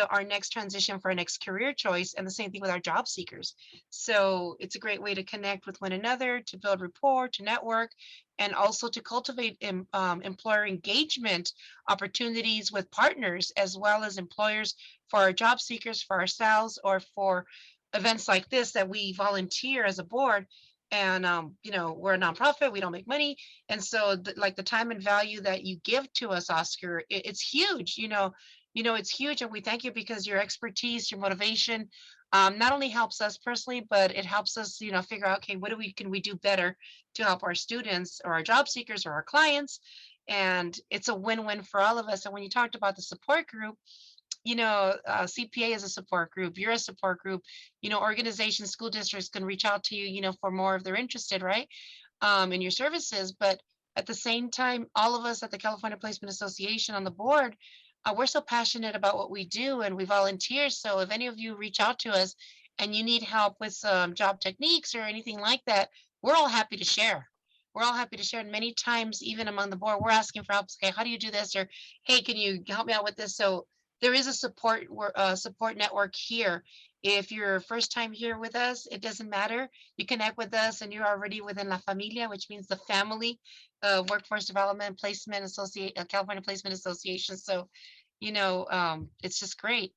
our next transition for our next career choice, and the same thing with our job seekers. So it's a great way to connect with one another, to build rapport, to network, and also to cultivate employer engagement opportunities with partners, as well as employers for our job seekers, for ourselves, or for events like this that we volunteer as a board. And, we're a nonprofit, we don't make money. And so the time and value that you give to us, Oscar, it's huge, it's huge. And we thank you because your expertise, your motivation, not only helps us personally, but it helps us, figure out, okay, what can we do better to help our students or our job seekers or our clients? And it's a win-win for all of us. And when you talked about the support group, CPA is a support group, you're a support group, organizations, school districts can reach out to you, for more if they're interested, right? In your services. But at the same time, all of us at the California Placement Association on the board, we're so passionate about what we do and we volunteer. So if any of you reach out to us and you need help with some job techniques or anything like that, we're all happy to share. We're all happy to share. And many times, even among the board, we're asking for help. Okay, how do you do this? Or, hey, can you help me out with this? So there is a support network here. If you're first time here with us, it doesn't matter. You connect with us and you're already within La Familia, which means the family of Workforce Development Placement California Placement Association. So, it's just great.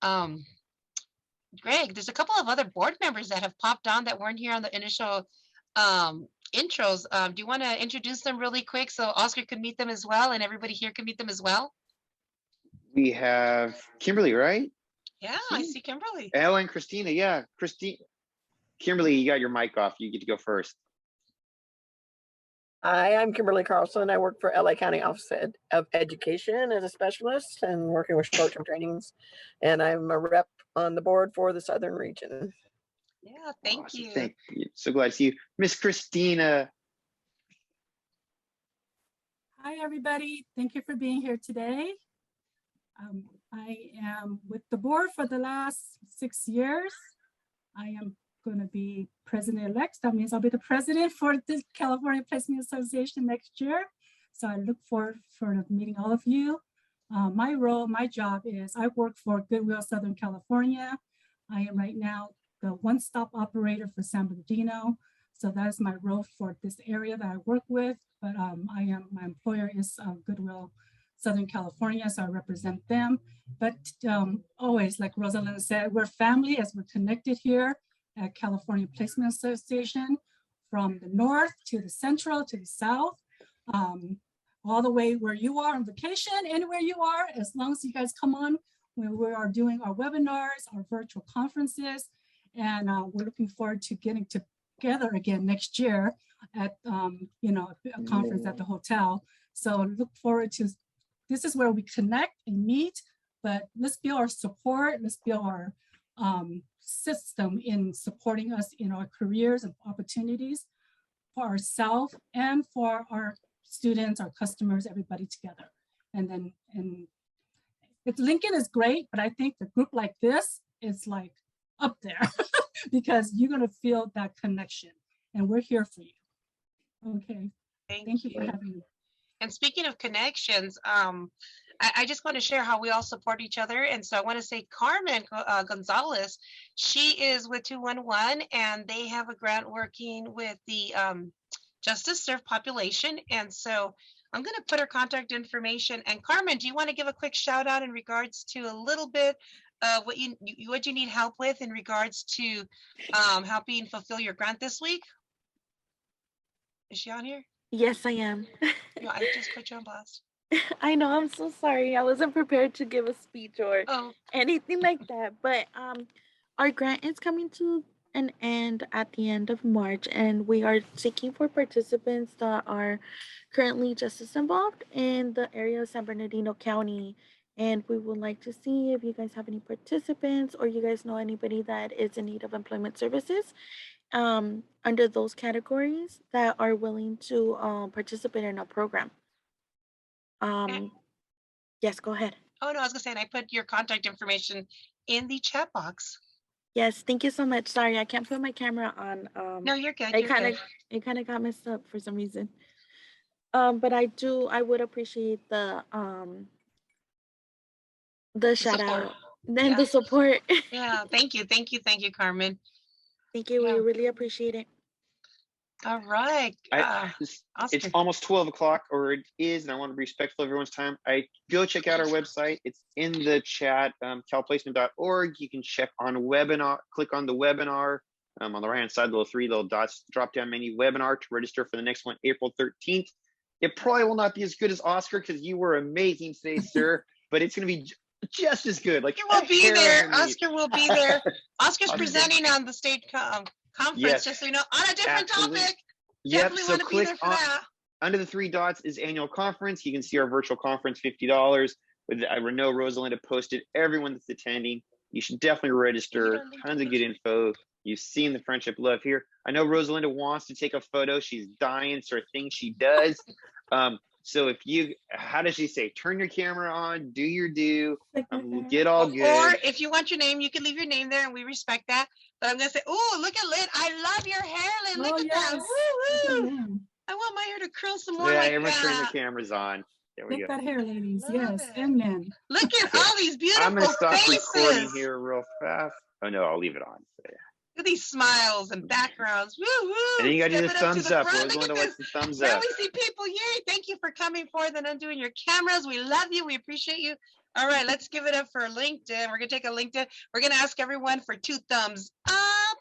Greg, there's a couple of other board members that have popped on that weren't here on the initial intros. Do you want to introduce them really quick so Oscar could meet them as well and everybody here can meet them as well? We have Kimberly, right? Yeah, I see Kimberly. Ella and Christina, yeah. Kimberly, you got your mic off. You get to go first. Hi, I'm Kimberly Carlson. I work for LA County Office of Education as a specialist and working with short-term trainings. And I'm a rep on the board for the Southern region. Yeah, thank you. Thank you. So glad to see you. Miss Christina. Hi, everybody. Thank you for being here today. I am with the board for the last 6 years. I am going to be president-elect. That means I'll be the president for the California Placement Association next year. So I look forward for meeting all of you. My job is I work for Goodwill Southern California. I am right now the one-stop operator for San Bernardino. So that is my role for this area that I work with. But my employer is Goodwill Southern California, so I represent them. But always, like Rosalind said, we're family as we're connected here at California Placement Association, from the north to the central to the south. all the way where you are on vacation, anywhere you are, as long as you guys come on when we are doing our webinars, our virtual conferences, and we're looking forward to getting together again next year at a conference at the hotel. So look forward to, this is where we connect and meet, but let's build our support, let's build our system in supporting us in our careers and opportunities for ourselves and for our students, our customers, everybody together. And LinkedIn is great, but I think the group like this is like up there because you're going to feel that connection, and we're here for you. Okay. Thank you for having me. And speaking of connections, I just want to share how we all support each other. And so I want to say Carmen Gonzalez, she is with 211, and they have a grant working with the Justice Served population. And so I'm going to put her contact information. And Carmen, do you want to give a quick shout out in regards to a little bit of what you need help with in regards to helping fulfill your grant this week? Is she on here? Yes, I am. No, I just put you on blast. I know, I'm so sorry. I wasn't prepared to give a speech or anything like that. But our grant is coming to an end at the end of March, and we are seeking for participants that are currently justice involved in the area of San Bernardino County. And we would like to see if you guys have any participants or you guys know anybody that is in need of employment services under those categories that are willing to participate in our program. Yes, go ahead. Oh, no, I was gonna say, and I put your contact information in the chat box. Yes, thank you so much. Sorry, I can't put my camera on. No, you're good. It kind of got messed up for some reason. But I would appreciate the shout out and the support. Yeah, thank you, Carmen. Thank you. We really appreciate it. All right. It's almost 12 o'clock, or it is, and I want to be respectful of everyone's time. Go check out our website. It's in the chat, calplacement.org. You can check on webinar, click on the webinar. On the right-hand side, the three little dots, drop-down menu, webinar to register for the next one, April 13th. It probably will not be as good as Oscar because you were amazing today, sir, but it's going to be just as good. Like, you will be there. Oscar will be there. Oscar's presenting on the state conference, just so you know, on a different topic. Yep. Definitely So want to be click there for on that. under the three dots is annual conference. You can see our virtual conference, $50. I know Rosalinda posted everyone that's attending. You should definitely register. Tons of good info. You've seen the friendship love here. I know Rosalinda wants to take a photo. She's dying. It's her thing she does. So if you, how does she say? Turn your camera on, do your due, we'll get all good. Or if you want your name, you can leave your name there, and we respect that. But I'm gonna say, oh, look at Lynn. I love your hair, Lynn. Look at that. Woo woo. I want my hair to curl some more. Yeah, like everyone turn the that. cameras on. There we Look go. at hair, ladies. Love Yes, it. and men. Look at all these beautiful I'm gonna stop faces. recording here real fast. Oh no, I'll leave it on. Look at these smiles and backgrounds. Woo woo. And then you gotta do the Step it up to thumbs the up. front. Look Rosalinda at likes this. the thumbs Now up. we see people. Yay. Thank you for coming forth and undoing your cameras. We love you. We appreciate you. All right, let's give it up for LinkedIn. We're gonna take a LinkedIn. We're gonna ask everyone for 2 thumbs up.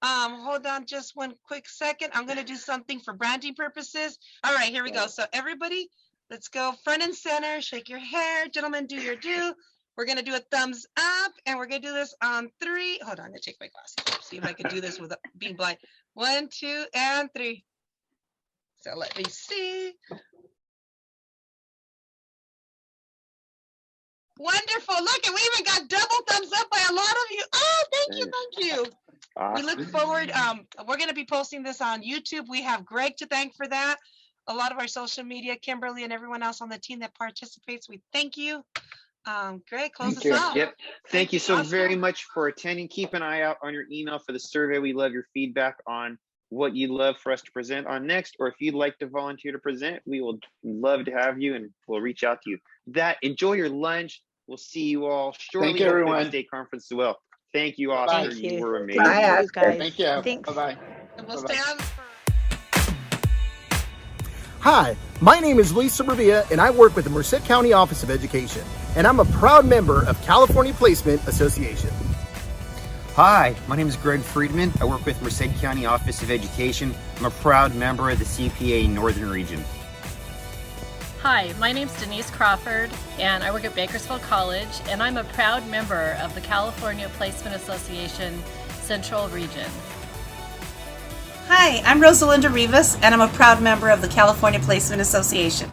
Hold on just one quick second. I'm gonna do something for branding purposes. All right, here we go. So everybody, let's go front and center. Shake your hair. Gentlemen, do your due. We're gonna do a thumbs up, and we're gonna do this on 3. Hold on, I'm gonna take my glasses off. See if I can do this without being blind. 1, 2, and 3. So let me see. Wonderful. Look, and we even got double thumbs up by a lot of you. Oh, thank you. We look forward. We're going to be posting this on YouTube. We have Greg to thank for that. A lot of our social media, Kimberly and everyone else on the team that participates. We thank you. Greg, close us out. Yep. Thank you so very much for attending. Keep an eye out on your email for the survey. We love your feedback on what you'd love for us to present on next, or if you'd like to volunteer to present, we will love to have you, and we'll reach out to you. Enjoy your lunch. We'll see you all shortly. Thank you, everyone. At the state conference as well. Thank you, Oscar. Thank you. You were amazing. Bye, Oscar. Thank you. Thanks. Bye-bye. And we'll Bye-bye. stay on. Hi, my name is Luis Sobrevilla, and I work with the Merced County Office of Education, and I'm a proud member of California Placement Association. Hi, my name is Greg Friedman. I work with Merced County Office of Education. I'm a proud member of the CPA Northern Region. Hi, my name's Denise Crawford, and I work at Bakersfield College, and I'm a proud member of the California Placement Association Central Region. Hi, I'm Rosalinda Rivas, and I'm a proud member of the California Placement Association.